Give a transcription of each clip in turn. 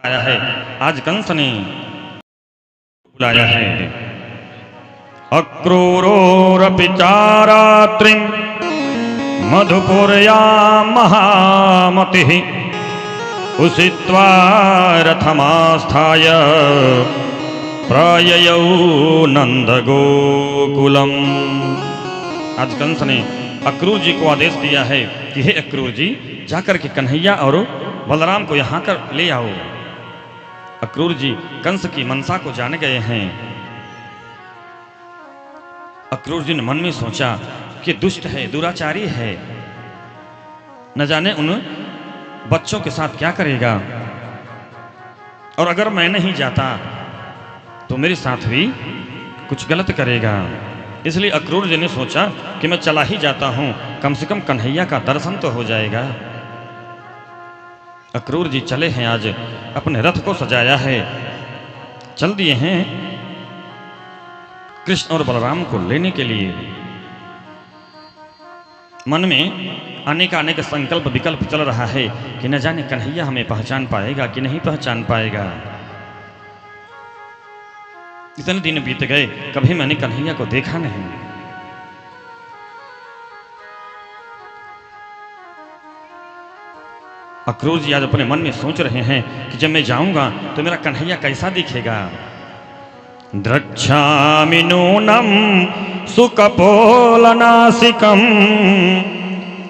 आया है। आज कंस ने बुलाया है। अक्रूरोरपि चारात्रिं मधुपुर्या महामतिः उषित्वा रथमास्थाय प्रययौ नंदगोकुलम। आज कंस ने अक्रूर जी को आदेश दिया है कि हे अक्रूर जी, जाकर के कन्हैया और बलराम को यहाँ कर ले आओ। अक्रूर जी कंस की मनसा को जान गए हैं। अक्रूर जी ने मन में सोचा कि दुष्ट है, दुराचारी है, न जाने उन बच्चों के साथ क्या करेगा, और अगर मैं नहीं जाता तो मेरे साथ भी कुछ गलत करेगा। इसलिए अक्रूर जी ने सोचा कि मैं चला ही जाता हूं, कम से कम कन्हैया का दर्शन तो हो जाएगा। अक्रूर जी चले हैं, आज अपने रथ को सजाया है, चल दिए हैं कृष्ण और बलराम को लेने के लिए। मन में अनेक संकल्प विकल्प चल रहा है कि न जाने कन्हैया हमें पहचान पाएगा कि नहीं पहचान पाएगा। इतने दिन बीत गए, कभी मैंने कन्हैया को देखा नहीं। अक्रूर जी आज अपने मन में सोच रहे हैं कि जब मैं जाऊंगा तो मेरा कन्हैया कैसा दिखेगा। द्रक्ष्यामि नूनं सुकपोलनासिकं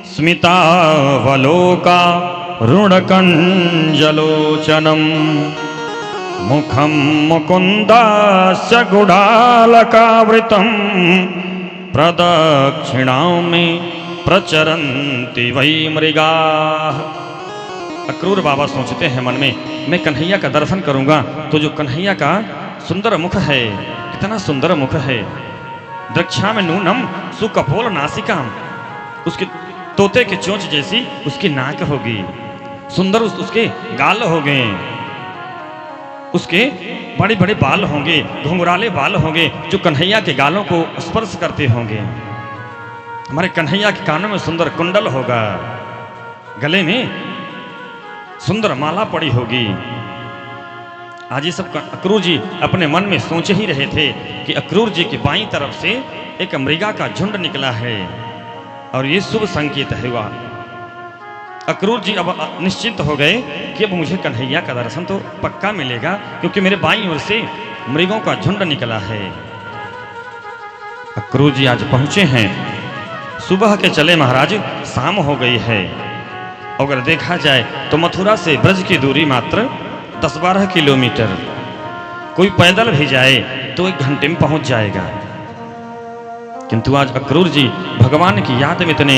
स्मितावलोका रुणकञ्जलोचनं मुखं मुकुन्दस्य गुडालकावृतं प्रदक्षिणां मे प्रचरन्ति वै मृगाः। अक्रूर बाबा सोचते हैं मन में, मैं कन्हैया का दर्शन करूंगा तो जो कन्हैया का सुंदर मुख है, कितना सुंदर मुख है। द्रक्ष्यामि नूनं सुकपोल नासिका, उसके तोते के चोंच जैसी उसकी नाक होगी, सुंदर उसके गाल होंगे, उसके बड़े बड़े बाल होंगे, घुंघराले बाल होंगे जो कन्हैया के गालों को स्पर्श करते होंगे। हमारे कन्हैया के कानों में सुंदर कुंडल होगा, गले में सुंदर माला पड़ी होगी। आज ये सब अक्रूर जी अपने मन में सोच ही रहे थे कि अक्रूर जी की बाईं तरफ से एक मृगा का झुंड निकला है और ये शुभ संकेत हुआ। अक्रूर जी अब निश्चिंत हो गए कि अब मुझे कन्हैया का दर्शन तो पक्का मिलेगा, क्योंकि मेरे बाईं ओर से मृगों का झुंड निकला है। अक्रूर जी आज पहुंचे हैं, सुबह के चले महाराज, शाम हो गई है। अगर देखा जाए तो मथुरा से ब्रज की दूरी मात्र 10-12 किलोमीटर, कोई पैदल भी जाए तो 1 घंटे में पहुंच जाएगा। किंतु आज अक्रूर जी भगवान की याद में इतने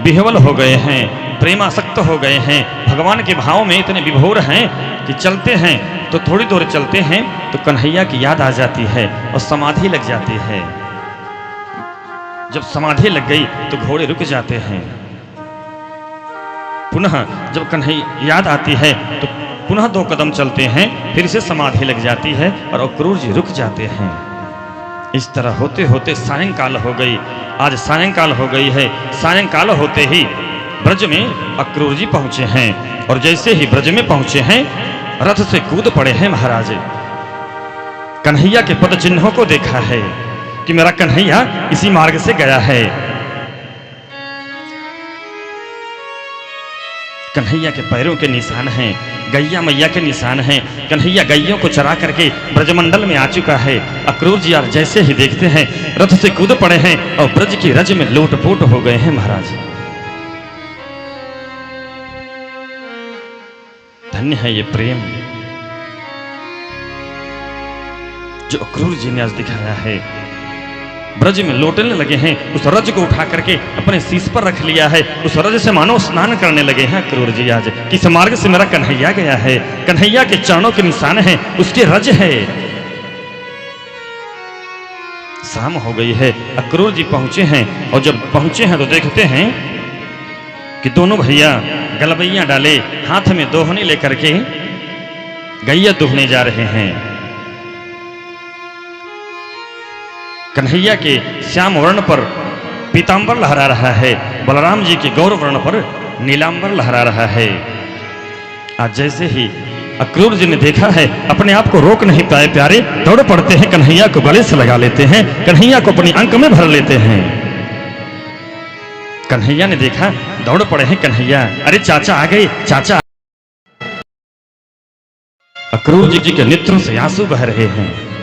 विह्वल हो गए हैं, प्रेमासक्त हो गए हैं, भगवान के भाव में इतने विभोर हैं कि चलते हैं तो थोड़ी दूर चलते हैं तो कन्हैया की याद आ जाती है और समाधि लग जाती है। जब समाधि लग गई तो घोड़े रुक जाते हैं। पुनः जब कन्हैया याद आती है तो पुनः 2 कदम चलते हैं, फिर से समाधि लग जाती है और अक्रूर जी रुक जाते हैं। इस तरह होते होते सायंकाल हो गई। आज सायंकाल हो गई है। सायंकाल होते ही ब्रज में अक्रूर जी पहुंचे हैं और जैसे ही ब्रज में पहुंचे हैं रथ से कूद पड़े हैं महाराज। कन्हैया के पद चिन्हों को देखा है कि मेरा कन्हैया इसी मार्ग से गया है। कन्हैया के पैरों के निशान हैं, गैया मैया के निशान हैं। कन्हैया गैयों को चरा करके ब्रजमंडल में आ चुका है। अक्रूर जी यार जैसे ही देखते हैं रथ से कूद पड़े हैं और ब्रज की रज में लोटपोट हो गए हैं महाराज। धन्य है ये प्रेम जो अक्रूर जी ने आज दिखाया है। ब्रज में लौटने लगे हैं, उस रज को उठा करके अपने शीश पर रख लिया है, उस रज से मानो स्नान करने लगे हैं अक्रूर जी आज। किस मार्ग से मेरा कन्हैया गया है, कन्हैया के चरणों के निशान हैं, उसके रज है। शाम हो गई है, अक्रूर जी पहुंचे हैं और जब पहुंचे हैं तो देखते हैं कि दोनों भैया गलबैया डाले, हाथ में दोहनी लेकर के गैया दुहने जा रहे हैं। कन्हैया के श्याम वर्ण पर पीतांबर लहरा रहा है, बलराम जी के गौर वर्ण पर नीलांबर लहरा रहा है। आज जैसे ही अक्रूर जी ने देखा है, अपने आप को रोक नहीं पाए प्यारे, दौड़ पड़ते हैं, कन्हैया को गले से लगा लेते हैं, कन्हैया को अपनी अंक में भर लेते हैं। कन्हैया ने देखा, दौड़ पड़े हैं कन्हैया, अरे चाचा आ गए, चाचा। अक्रूर जी के नेत्रों से आंसू बह रहे हैं।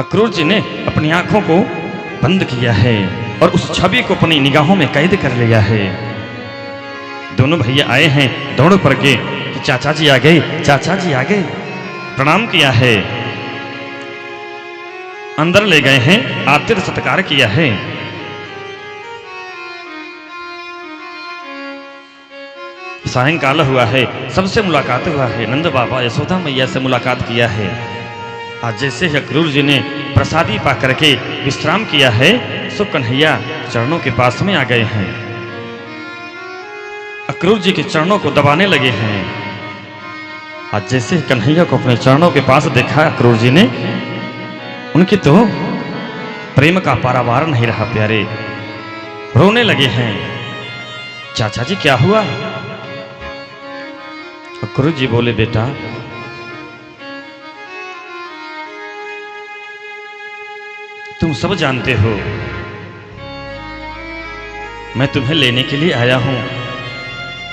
अक्रूर जी ने अपनी आंखों को बंद किया है और उस छवि को अपनी निगाहों में कैद कर लिया है। दोनों भैया आए हैं दौड़ पड़ के कि चाचा जी आ गए, चाचा जी आ गए, प्रणाम किया है, अंदर ले गए हैं, आतिथ्य सत्कार किया है। सायंकाल हुआ है, सबसे मुलाकात हुआ है, नंद बाबा यशोदा मैया से मुलाकात किया है। आज जैसे ही अक्रूर जी ने प्रसादी पा करके विश्राम किया है, सो कन्हैया चरणों के पास में आ गए हैं, अक्रूर जी के चरणों को दबाने लगे हैं। आज जैसे ही कन्हैया को अपने चरणों के पास देखा अक्रूर जी ने, उनकी तो प्रेम का पारावार नहीं रहा प्यारे, रोने लगे हैं। चाचा जी क्या हुआ? अक्रूर जी बोले, बेटा तुम सब जानते हो, मैं तुम्हें लेने के लिए आया हूं,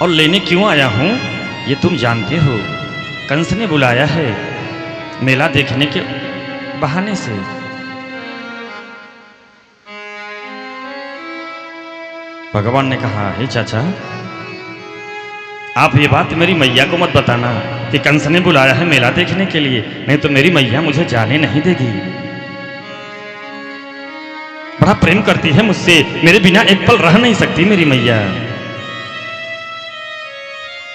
और लेने क्यों आया हूं ये तुम जानते हो। कंस ने बुलाया है मेला देखने के बहाने से। भगवान ने कहा, हे चाचा आप ये बात मेरी मैया को मत बताना कि कंस ने बुलाया है मेला देखने के लिए, नहीं तो मेरी मैया मुझे जाने नहीं देगी। बड़ा प्रेम करती है मुझसे, मेरे बिना एक पल रह नहीं सकती मेरी मैया।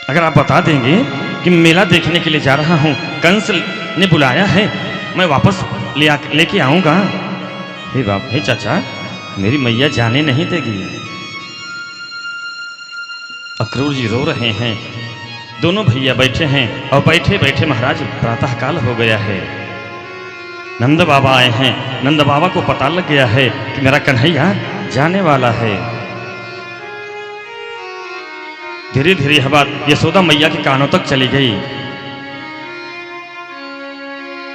अगर आप बता देंगे कि मेला देखने के लिए जा रहा हूं, कंस ने बुलाया है, मैं वापस लेके आऊंगा। हे बाप, हे चाचा मेरी मैया जाने नहीं देगी। अक्रूर जी रो रहे हैं, दोनों भैया बैठे हैं, और बैठे बैठे महाराज प्रातः काल हो गया है। नंद बाबा आए हैं, नंद बाबा को पता लग गया है कि मेरा कन्हैया जाने वाला है। धीरे धीरे यह बात यशोदा मैया के कानों तक चली गई।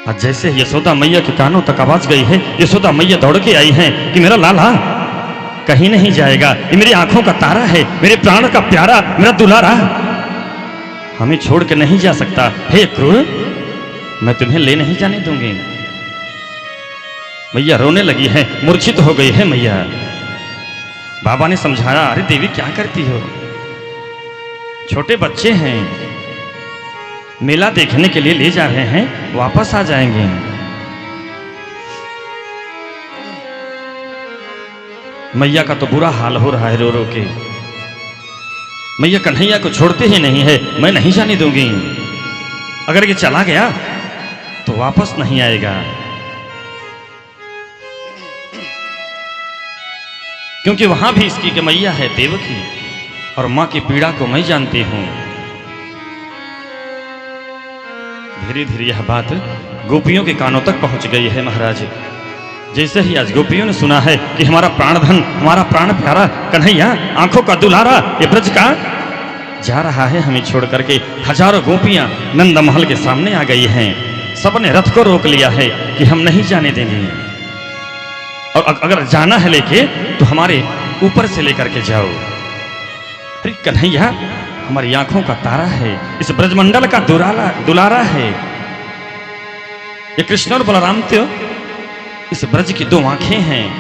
और जैसे यशोदा मैया के कानों तक आवाज गई है, यशोदा मैया दौड़ के आई हैं कि मेरा लाला कहीं नहीं जाएगा, ये मेरी आंखों का तारा है, मेरे प्राण का प्यारा, मेरा दुलारा हमें छोड़ के नहीं जा सकता। हे अक्रूर, मैं तुम्हें ले नहीं जाने दूंगी। मैया रोने लगी है, मूर्छित हो गई है मैया। बाबा ने समझाया, अरे देवी क्या करती हो, छोटे बच्चे हैं, मेला देखने के लिए ले जा रहे हैं, वापस आ जाएंगे। मैया का तो बुरा हाल हो रहा है रो रो के। मैया कन्हैया को छोड़ते ही नहीं है, मैं नहीं जाने दूंगी। अगर ये चला गया तो वापस नहीं आएगा, क्योंकि वहां भी इसकी के मैया है देवकी, और मां की पीड़ा को मैं जानती हूं। धीरे धीरे यह बात गोपियों के कानों तक पहुंच गई है महाराज। जैसे ही आज गोपियों ने सुना है कि हमारा प्राण धन, हमारा प्राण प्यारा कन्हैया, आंखों का दुलारा, ये ब्रज का जा रहा है हमें छोड़ करके, हजारों गोपियां नंद महल के सामने आ गई हैं। सबने रथ को रोक लिया है कि हम नहीं जाने देंगे, और अगर जाना है लेके तो हमारे ऊपर से लेकर के जाओ। अरे कन्हैया हमारी आंखों का तारा है, इस ब्रजमंडल का दुलारा है। ये कृष्ण और बलराम तो इस ब्रज की दो आंखें हैं।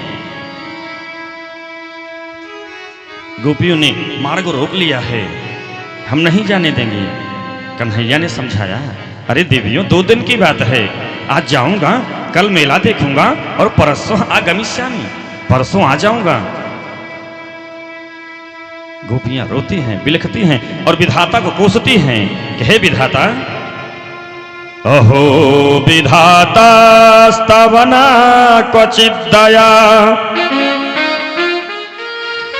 गोपियों ने मार्ग रोक लिया है, हम नहीं जाने देंगे। कन्हैया ने समझाया, अरे देवियों 2 दिन की बात है, आज जाऊंगा, कल मेला देखूंगा, और परसों आगमिष्यामि, परसों आ जाऊंगा। गोपियां रोती हैं, बिलखती हैं, और विधाता को कोसती हैं कि हे विधाता, अहो विधाता स्तवना क्वचित् दया,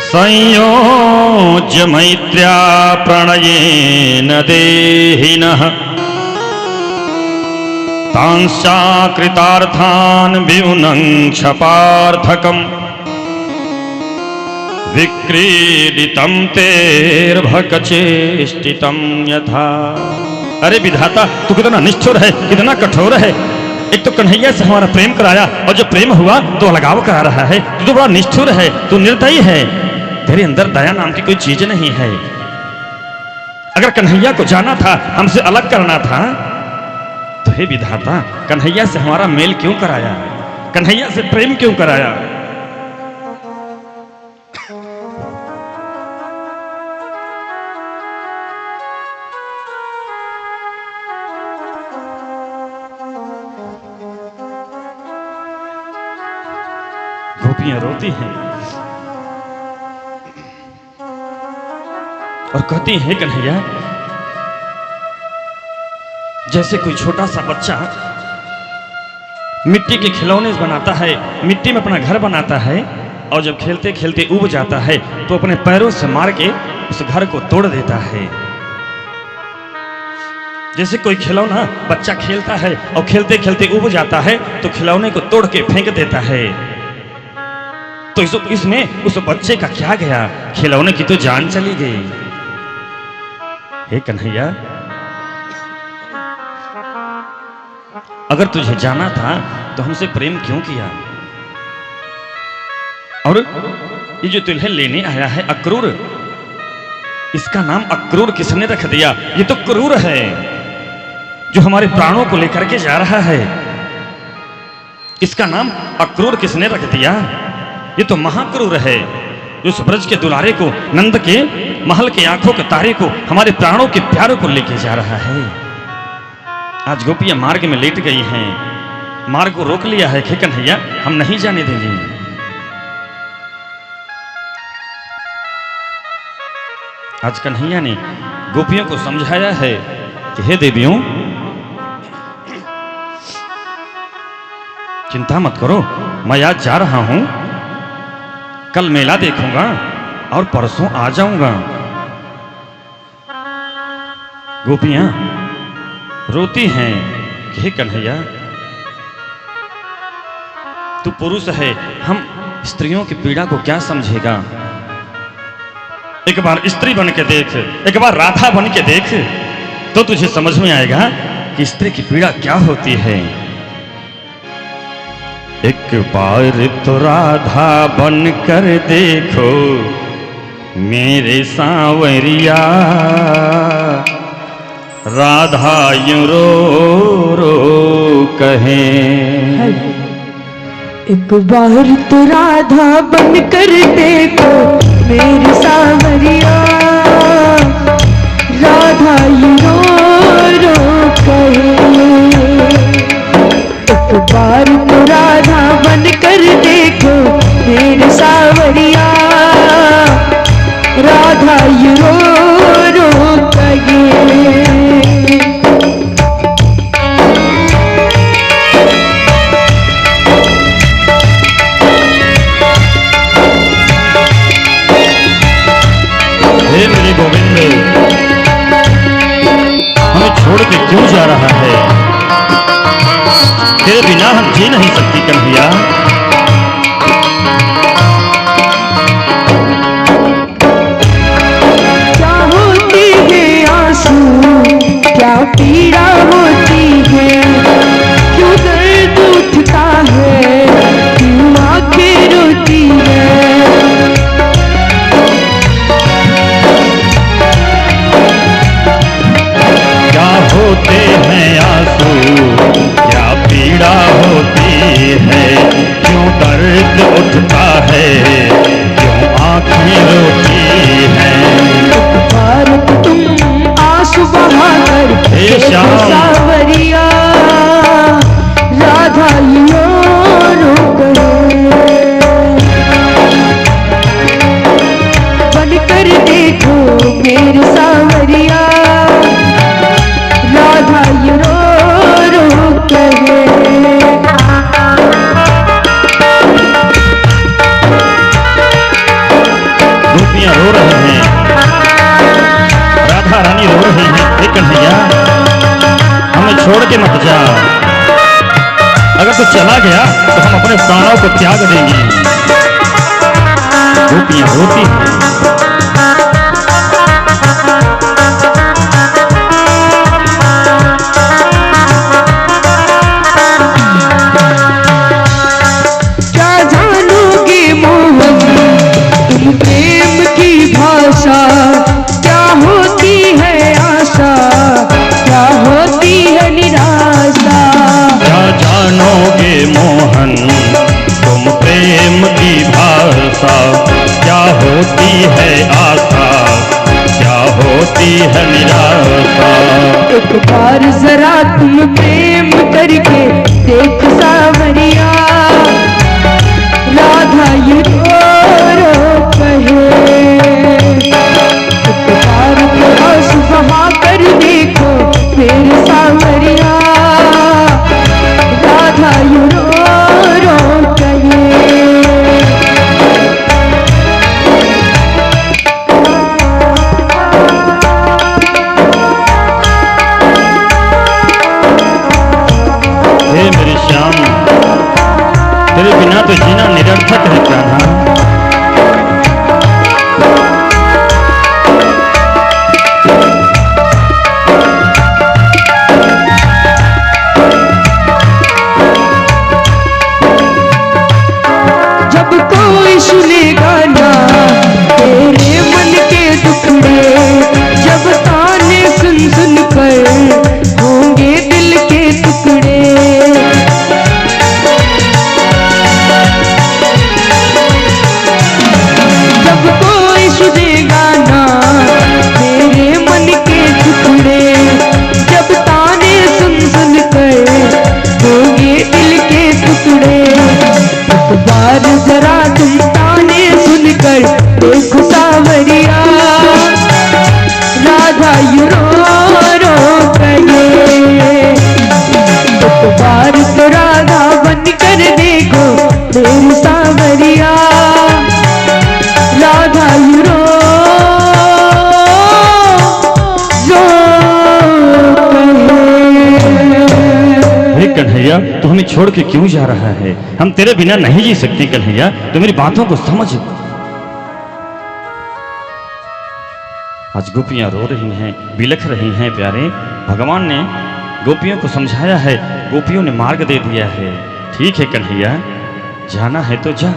संयोज्य मैत्र्या प्रणयेन देहिनः, तांश्चाकृतार्थान् विउनं क्षपार्थकम्, विक्रीडितं तेर्भकचेष्टितं यथा। अरे विधाता, तू कितना निष्ठुर है, कितना कठोर है। एक तो कन्हैया से हमारा प्रेम कराया, और जो प्रेम हुआ तो अलगाव करा रहा है। तू तो बड़ा निष्ठुर है, तू निर्दयी है। तेरे अंदर दया नाम की कोई चीज नहीं है। अगर कन्हैया को जाना था, हमसे अलग करना था, तो हे विधाता, कन्हैया से हमारा मेल क्यों कराया, कन्हैया से प्रेम क्यों कराया। गोपियां रोती हैं और कहती हैं, कन्हैया, जैसे कोई छोटा सा बच्चा मिट्टी के खिलौने बनाता है, मिट्टी में अपना घर बनाता है, और जब खेलते खेलते उब जाता है तो अपने पैरों से मार के उस घर को तोड़ देता है। जैसे कोई खिलौना बच्चा खेलता है और खेलते खेलते उब जाता है तो खिलौने को तोड़ के फेंक देता है। तो इसमें उस बच्चे का क्या गया, खिलौने की तो जान चली गई। हे कन्हैया, अगर तुझे जाना था तो हमसे प्रेम क्यों किया। और ये जो तुल्हे लेने आया है अक्रूर, इसका नाम अक्रूर किसने रख दिया। ये तो क्रूर है, जो हमारे प्राणों को लेकर के जा रहा है। इसका नाम अक्रूर किसने रख दिया। ये तो महाक्रूर है, जो उस ब्रज के दुलारे को, नंद के महल के आंखों के तारे को, हमारे प्राणों के प्यारों को लेके जा रहा है। आज गोपियां मार्ग में लेट गई हैं, मार्ग को रोक लिया है कि कन्हैया हम नहीं जाने देंगे। आज कन्हैया ने गोपियों को समझाया है कि हे देवियों, चिंता मत करो, मैं आज जा रहा हूं, कल मेला देखूंगा और परसों आ जाऊंगा। गोपियां रोती हैं कि हे कन्हैया, तू पुरुष है, हम स्त्रियों की पीड़ा को क्या समझेगा। एक बार स्त्री बन के देख, एक बार राधा बन के देख, तो तुझे समझ में आएगा कि स्त्री की पीड़ा क्या होती है। एक बार तो राधा बन कर देखो मेरे सांवरिया, राधा यूं रो रो कहे। एक बार तो राधा बन कर देखो मेरी सांवरिया, राधा यूं रो रो कहे। एक बार तो राधा बन कर देखो मेरी सांवरिया, राधा यूं रो रो कहे। मेरे गोविंद, हमें छोड़ के क्यों जा रहा है। तेरे बिना हम जी नहीं सकती कन्हैया। क्या होती है आंसू, क्या पीड़ा होती है, क्यों दर्द उठता है, क्यों आंखें रोती है। होते हैं आंसू, क्या पीड़ा होती है, क्यों दर्द उठता है, क्यों आंखें रोती हैं। एक बार तुम आंसू बहाकर देखो सांवरिया, राधा यूं रो कहे। बन कर देखो मेरे सांवरिया, राधा यूं रो रो कहे। गोपियां रो रहे हैं, राधा रानी रो रही हैं। हे कन्हैया, हमें छोड़ के मत जा। अगर तू चला गया तो हम अपने प्राणों को त्याग देंगे। गोपियां रोती हैं। क्या जानोगे मोहन तुम प्रेम की भाषा, क्या होती है आशा, क्या होती है निराशा। क्या जानोगे मोहन तुम प्रेम की भाषा, क्या होती है आशा, क्या होती है निराशा। एक बार जरा तुम प्रेम करके देख सावरिया, राधा ये रो कहे। एक बार तो आंसू बहा कर देखो मेरे सावरिया, राधा ये रो कहे। हे मेरे श्याम, तेरे बिना तो जीना निरर्थक है कान्हा। जब कोई सुनेगा ना तेरे मन के टुकड़े, जब ताने सुन सुन कर होंगे दिल के टुकड़े। जब कोई सुनेगा ना तेरे मन के टुकड़े, जब ताने सुन सुन कर होंगे दिल के टुकड़े। एक बार जरा तुम ताने सुनकर देखो सावरिया, राधा यू रो कहे। एक बार तो राधा बन कर देखो मेरी सावरिया, राधा यू रो कहे। हे कन्हैया, तू हमें छोड़ के क्यों जा रहा है? हम तेरे बिना नहीं जी सकते कन्हैया, तो मेरी बातों को समझ। आज गोपियां रो रही हैं, बिलख रही हैं प्यारे। भगवान ने गोपियों को समझाया है, गोपियों ने मार्ग दे दिया है। ठीक है कन्हैया, जाना है तो जा।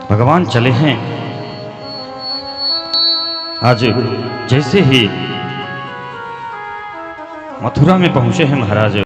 भगवान चले हैं। आज जैसे ही मथुरा में पहुंचे हैं महाराज,